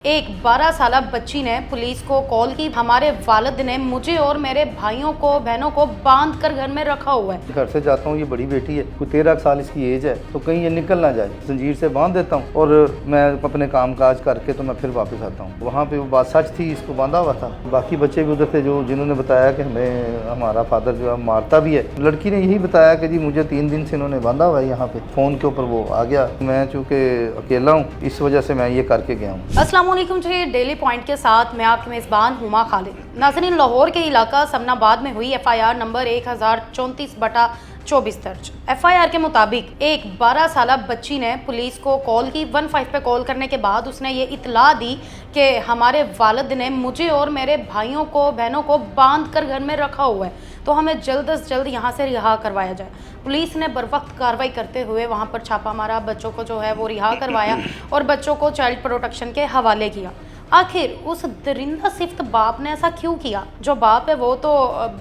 एक 12 साल बच्ची ने पुलिस को कॉल की। हमारे वालिद ने मुझे और मेरे भाइयों को बहनों को बांध कर घर में रखा हुआ है। घर से जाता हूँ, ये बड़ी बेटी है, कोई 13 साल इसकी एज है, तो कहीं ये निकल ना जाए, जंजीर से बांध देता हूँ और मैं अपने काम काज करके तो मैं फिर वापस आता हूँ। वहाँ पे वो बात सच थी, इसको बांधा हुआ था। बाकी बच्चे भी उधर थे जो जिन्होंने बताया कि हमें हमारा फादर जो है मारता भी है। लड़की ने यही बताया कि जी मुझे 3 दिन से इन्होंने बांधा हुआ है यहाँ पे। फ़ोन के ऊपर वो आ गया, मैं चूँकि अकेला हूँ इस वजह से मैं ये करके गया हूँ। अस्सलाम वालेकुम जी, डेली पॉइंट के साथ मैं आपकी मेज़बान हुमा खालिद। नाज़रीन, लाहौर के इलाका समनाबाद में हुई FIR नंबर 1034/24 दर्ज। FIR के मुताबिक एक 12 साल बच्ची ने पुलिस को कॉल की। 15 पे कॉल करने के बाद उसने ये इतला दी कि हमारे वालिद ने मुझे और मेरे भाइयों को बहनों को बांध कर घर में रखा हुआ है, तो हमें जल्द से जल्द यहाँ से रिहा करवाया जाए। पुलिस ने बरवक्त कार्रवाई करते हुए वहाँ पर छापा मारा, बच्चों को जो है वो रिहा करवाया और बच्चों को चाइल्ड प्रोटेक्शन के हवाले किया। आखिर उस दरिंदा सिफ्त बाप ने ऐसा क्यों किया? जो बाप है वो तो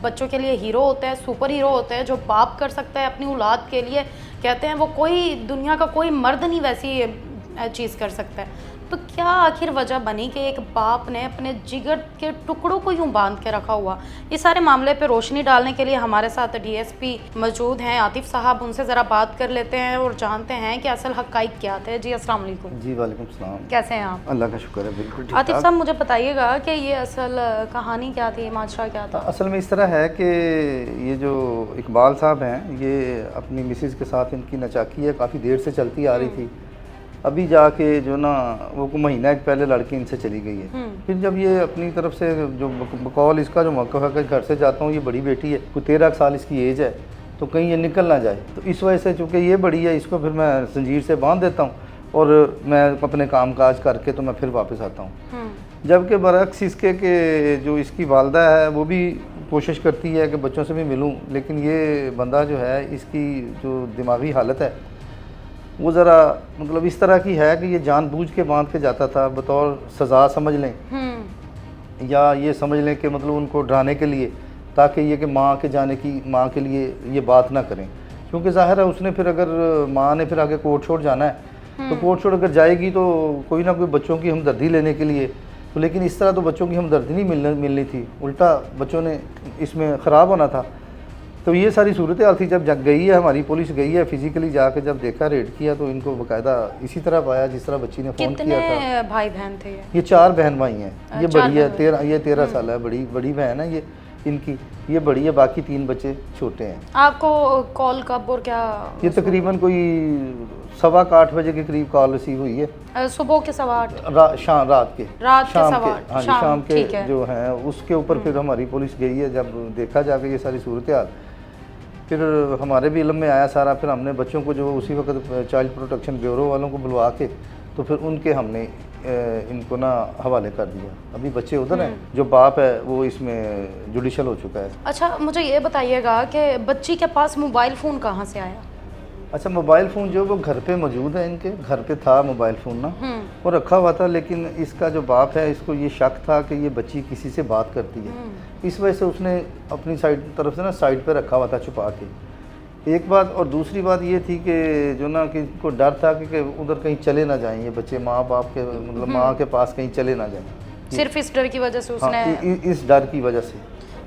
बच्चों के लिए हीरो होते हैं, सुपर हीरो होते हैं। जो बाप कर सकता है अपनी औलाद के लिए, कहते हैं वो कोई दुनिया का कोई मर्द नहीं वैसी चीज़ कर सकता है। तो क्या आखिर वजह बनी कि एक बाप ने अपने जिगर के टुकड़ों को यूं बांध के रखा हुआ? इस सारे मामले पे रोशनी डालने के लिए हमारे साथ DSP मौजूद हैं आतिफ साहब। उनसे ज़रा बात कर लेते हैं और जानते हैं कि असल हक़ाइक़ क्या थे। जी अस्सलाम वालेकुम। जी वालेकुम सलाम। कैसे हैं आप? अल्लाह का शुक्र है, बिल्कुल ठीक। आतिफ साहब, मुझे बताइएगा कि ये असल कहानी क्या थी, माजरा क्या था? असल में इस तरह है कि ये जो इकबाल साहब हैं, ये अपनी मिसेज़ के साथ इनकी नचाकी है, काफ़ी देर से चलती आ रही थी। अभी जाके जो ना वो महीना एक पहले लड़की इनसे चली गई है। फिर जब ये अपनी तरफ से जो बकौल इसका जो मौक़िफ़ है कि घर से जाता हूँ, ये बड़ी बेटी है, कोई 13 साल इसकी एज है, तो कहीं ये निकल ना जाए, तो इस वजह से चूँकि ये बड़ी है, इसको फिर मैं जंजीर से बांध देता हूँ और मैं अपने काम काज करके तो मैं फिर वापस आता हूँ। जबकि बरअक्स इसके कि जो इसकी वालदा है वो भी कोशिश करती है कि बच्चों से भी मिलूँ, लेकिन ये बंदा जो है, इसकी जो दिमागी हालत है वो ज़रा मतलब इस तरह की है कि ये जानबूझ के बांध के जाता था, बतौर सज़ा समझ लें या ये समझ लें कि मतलब उनको डराने के लिए, ताकि ये कि माँ के लिए ये बात ना करें। क्योंकि ज़ाहिर है उसने फिर अगर माँ ने फिर आगे कोर्ट छोड़ जाना है, तो कोर्ट छोड़ अगर जाएगी तो कोई ना कोई बच्चों की हमदर्दी लेने के लिए, तो लेकिन इस तरह तो बच्चों की हमदर्दी नहीं मिलनी थी, उल्टा बच्चों ने इसमें ख़राब होना था। तो ये सारी सूरत हाल थी। जब गई है हमारी पुलिस, गई है फिज़िकली जाके, जब देखा रेड किया तो इनको बाकायदा इसी तरह पाया जिस तरह बच्ची ने फ़ोन किया था। कितने भाई बहन थे ये? 4 बहन भाई हैं। ये बड़ी है, ये 13 साल है, बड़ी बहन है ये इनकी, ये बड़ी है, बाकी 3 बच्चे छोटे हैं। आपको कॉल कब और क्या? ये तकरीबन कोई 7:15 बजे के करीब कॉल रिसीव हुई है। सुबह के 8:15? रात के 8:15। हाँ जी, शाम के जो हैं उसके ऊपर फिर हमारी पुलिस गई है। जब देखा जाके ये सारी सूरत हाल, फिर हमारे भी इल्म में आया सारा, फिर हमने बच्चों को जो उसी वक्त चाइल्ड प्रोटेक्शन ब्यूरो वालों को बुलवा के तो फिर उनके हमने इनको ना हवाले कर दिया। अभी बच्चे उधर हैं, जो बाप है वो इसमें जुडिशल हो चुका है। अच्छा, मुझे ये बताइएगा कि बच्ची के पास मोबाइल फ़ोन कहाँ से आया? अच्छा, मोबाइल फ़ोन जो वो घर पे मौजूद है, इनके घर पे था मोबाइल फ़ोन ना, वो रखा हुआ था, लेकिन इसका जो बाप है इसको ये शक था कि ये बच्ची किसी से बात करती है, इस वजह से उसने अपनी तरफ से ना साइड पे रखा हुआ था छुपा के। एक बात, और दूसरी बात ये थी कि जो ना कि इनको डर था कि उधर कहीं चले ना जाएं ये बच्चे, माँ बाप के मतलब माँ के पास कहीं चले ना जाएं। सिर्फ इस डर की वजह से उसने? हाँ, इस डर की वजह से।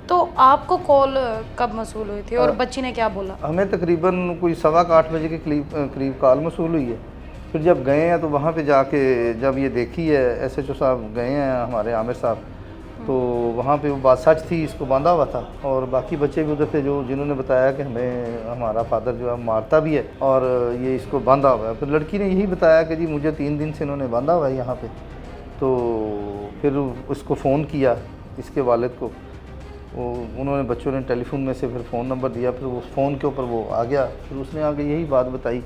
तो आपको कॉल कब मसूल हुई थी और बच्ची ने क्या बोला? हमें तकरीबन कोई 7:15 बजे के करीब कॉल मसूल हुई है। फिर जब गए हैं तो वहाँ पे जाके जब ये देखी है, SHO साहब गए हैं हमारे आमिर साहब, तो वहाँ पे वो बात सच थी, इसको बांधा हुआ था और बाकी बच्चे भी उधर थे जो जिन्होंने बताया कि हमें हमारा फादर जो है मारता भी है और ये इसको बांधा हुआ है। फिर लड़की ने यही बताया कि जी मुझे 3 दिन से इन्होंने बांधा हुआ है यहाँ पे। तो फिर उसको फ़ोन किया, इसके वालिद को, वो उन्होंने बच्चों ने टेलीफोन में से फिर फ़ोन नंबर दिया, फिर उस फ़ोन के ऊपर वो आ गया। फिर उसने आगे यही बात बताई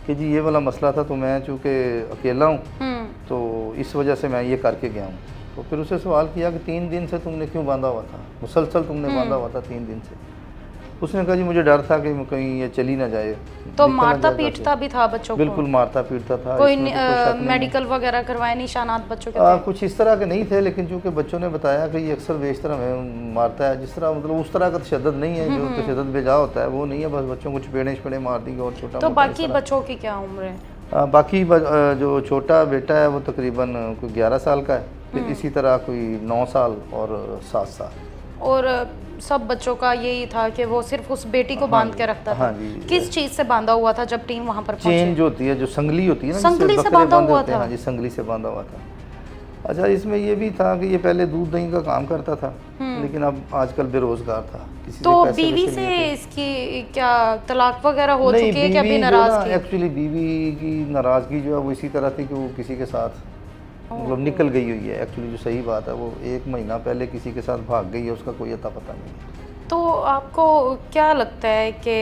कि जी ये वाला मसला था, तो मैं चूँकि अकेला हूँ तो इस वजह से मैं ये करके गया हूँ। तो फिर उसे सवाल किया कि 3 दिन से तुमने क्यों बांधा हुआ था, मुसलसल तुमने बांधा हुआ था 3 दिन से? उसने कहा जी मुझे डर था कि कहीं ये चली ना जाए। तो मारता पीटता भी था बच्चों को? बिल्कुल मारता पीटता था। कोई मेडिकल वगैरह करवाए, निशानात बच्चों के थे? कुछ इस तरह के नहीं थे, लेकिन चूँकि बच्चों ने बताया कि ये अक्सर बेशतर हमें मारता है, जिस तरह मतलब उस तरह का तशद्दुद नहीं है, जो तशद्दुद बेजा होता है वो नहीं है, बस बच्चों को चपेड़े मार दी और छोटा। तो बाकी बच्चों की क्या उम्र है? बाकी जो छोटा बेटा है वो तकरीबन कोई 11 साल का है, फिर इसी तरह कोई 9 साल और 7 साल। और सब बच्चों का यही था कि वो सिर्फ उस बेटी को बांध के रखता था। हाँ जी। किस चीज़ से बांधा हुआ था जब टीम वहाँ पर पहुंची? चेन जो होती है, जो संगली होती है ना, संगली जिससे से बकरे बांधा बंधे हुआ होते हैं, था? हाँ जी, संगली से बांधा हुआ था। अच्छा, इसमें ये भी था कि ये पहले दूध दही का काम करता था, लेकिन अब आजकल बेरोजगार था, किसी तो से पैसे बीवी वैसे से नहीं थे। इसकी क्या तलाक वगैरह हो नहीं, चुकी है कि अभी बीवी जो नाराज ना, की? एक्चुअली बीवी की नाराज़गी जो है वो इसी तरह थी कि वो किसी के साथ मतलब निकल गई हुई है। एक्चुअली जो सही बात है, वो 1 महीना पहले किसी के साथ भाग गई है, उसका कोई अता पता नहीं है। तो आपको क्या लगता है कि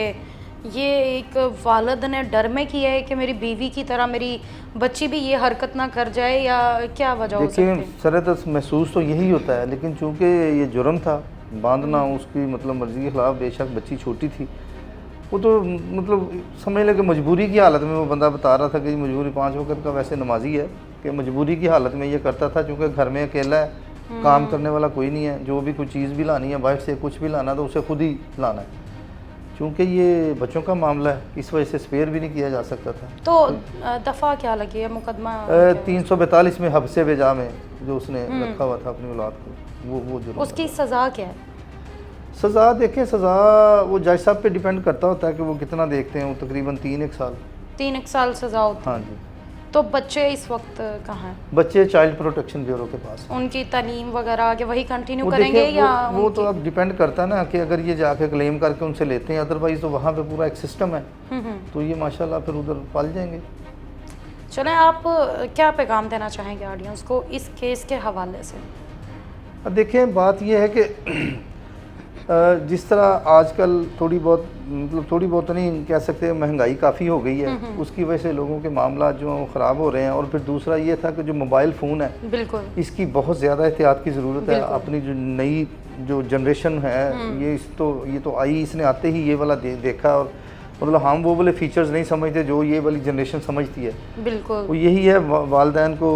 ये एक वालिद ने डर में किया है कि मेरी बीवी की तरह मेरी बच्ची भी ये हरकत ना कर जाए, या क्या वजह हो सकती देखिए, है? सरदस महसूस तो यही होता है, लेकिन चूंकि ये जुर्म था बांधना, उसकी मतलब मर्ज़ी के खिलाफ, बेशक बच्ची छोटी थी, वो तो मतलब समझ लें कि मजबूरी की हालत में वो बंदा बता रहा था कि मजबूरी 5 वक्त का वैसे नमाजी है कि मजबूरी की हालत में ये करता था, क्योंकि घर में अकेला है, काम करने वाला कोई नहीं है, जो भी कोई चीज़ भी लानी है बाहर से, कुछ भी लाना तो उसे खुद ही लाना है। चूँकि ये बच्चों का मामला है, इस वजह से स्पेयर भी नहीं किया जा सकता था। तो दफ़ा क्या लगी है, मुकदमा? 342 में हब्से बेजा में जो उसने रखा हुआ था अपनी औलाद को, वो जुर्म उसकी सज़ा क्या है? सज़ा देखें, सज़ा वो जज साहब पे डिपेंड करता होता है कि वो कितना देखते हैं। वो तकरीबन 3-1 साल। 3 साल सज़ा होती है? हाँ जी। तो बच्चे इस वक्त कहाँ हैं? बच्चे चाइल्ड प्रोटेक्शन ब्यूरो के पास हैं। उनकी तालीम वगैरह आगे वही कंटिन्यू वो करेंगे देखिए, या वो तो अब डिपेंड करता है ना कि अगर ये जाके क्लेम करके उनसे लेते हैं, अदरवाइज़ तो वहाँ पे पूरा एक सिस्टम है, तो ये माशाल्लाह फिर उधर पाल जाएंगे। चलें, आप क्या पैगाम देना चाहेंगे ऑडियंस को इस केस के हवाले से? अब देखें, बात ये है कि जिस तरह आजकल थोड़ी बहुत मतलब थोड़ी बहुत तो नहीं कह सकते, महंगाई काफ़ी हो गई है, उसकी वजह से लोगों के मामला जो ख़राब हो रहे हैं। और फिर दूसरा ये था कि जो मोबाइल फ़ोन है, बिल्कुल, इसकी बहुत ज़्यादा एहतियात की ज़रूरत है। अपनी जो नई जो जनरेशन है, ये तो आई, इसने आते ही ये वाला देखा, और मतलब हम वो वाले फीचर्स नहीं समझते जो ये वाली जनरेशन समझती है। बिल्कुल। वो यही है, वालिदैन को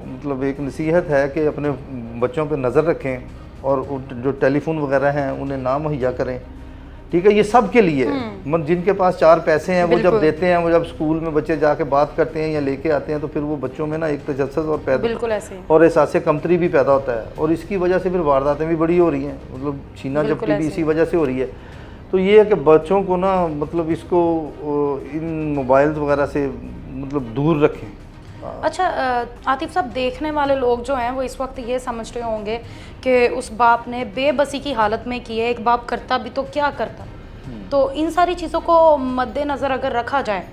मतलब एक नसीहत है कि अपने बच्चों पे नज़र रखें, और जो टेलीफोन वगैरह हैं उन्हें ना मुहैया करें। ठीक है, ये सब के लिए मतलब जिनके पास 4 पैसे हैं, वो जब देते हैं, वो जब स्कूल में बच्चे जाके बात करते हैं या लेके आते हैं, तो फिर वो बच्चों में ना एक तजस्सुस और बिल्कुल ऐसे और एहसास कमतरी भी पैदा होता है, और इसकी वजह से फिर वारदातें भी बड़ी हो रही हैं, मतलब छीना झपटी भी इसी वजह से हो रही है। तो ये है कि बच्चों को ना मतलब इसको इन मोबाइल्स वगैरह से मतलब दूर रखें। अच्छा, आतिफ साहब, देखने वाले लोग जो हैं वो इस वक्त ये समझ रहे होंगे कि उस बाप ने बेबसी की हालत में की है, एक बाप करता भी तो क्या करता। तो इन सारी चीज़ों को मद्देनज़र अगर रखा जाए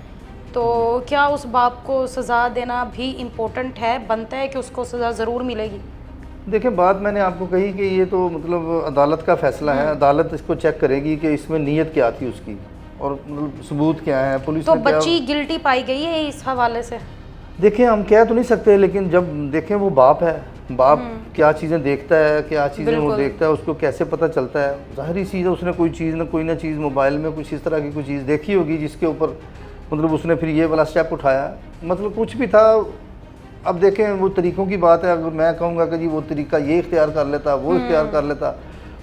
तो क्या उस बाप को सज़ा देना भी इम्पोर्टेंट है, बनता है कि उसको सज़ा ज़रूर मिलेगी? देखिए, बात मैंने आपको कही कि ये तो मतलब अदालत का फैसला है, अदालत इसको चेक करेगी कि इसमें नीयत क्या थी उसकी, और मतलब सबूत क्या है, पुलिस तो ने क्या। बच्ची गिल्टी पाई गई है इस हवाले से? देखिए, हम कह तो नहीं सकते, लेकिन जब देखें वो बाप है, बाप क्या चीज़ें देखता है, क्या चीज़ें वो देखता है, उसको कैसे पता चलता है। ज़ाहिरी चीज़ है, उसने कोई ना चीज़ मोबाइल में कुछ इस तरह की कोई चीज़ देखी होगी जिसके ऊपर मतलब उसने फिर ये वाला स्टेप उठाया, मतलब कुछ भी था। अब देखें, वो तरीक़ों की बात है। अगर मैं कहूँगा कि जी वो तरीका ये इख्तियार कर लेता, वो इख्तियार कर लेता,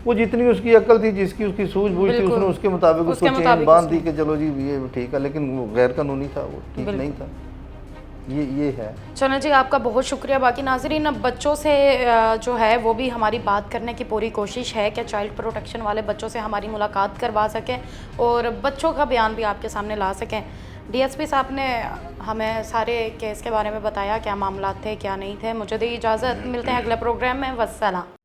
वो जितनी उसकी अक्ल थी, जिसकी उसकी सूझबूझ थी, उसने उसके मुताबिक उसको चेन बांध दी कि चलो जी ये ठीक है, लेकिन वो गैर कानूनी था, वो ठीक नहीं था। ये है। चलो जी, आपका बहुत शुक्रिया। बाकी नाज़रीन, अब बच्चों से जो है वो भी हमारी बात करने की पूरी कोशिश है कि चाइल्ड प्रोटेक्शन वाले बच्चों से हमारी मुलाकात करवा सकें और बच्चों का बयान भी आपके सामने ला सकें। डीएसपी साहब ने हमें सारे केस के बारे में बताया, क्या मामला थे क्या नहीं थे। मुझे दी इजाज़त, मिलते हैं अगले प्रोग्राम में। वस्सलाम।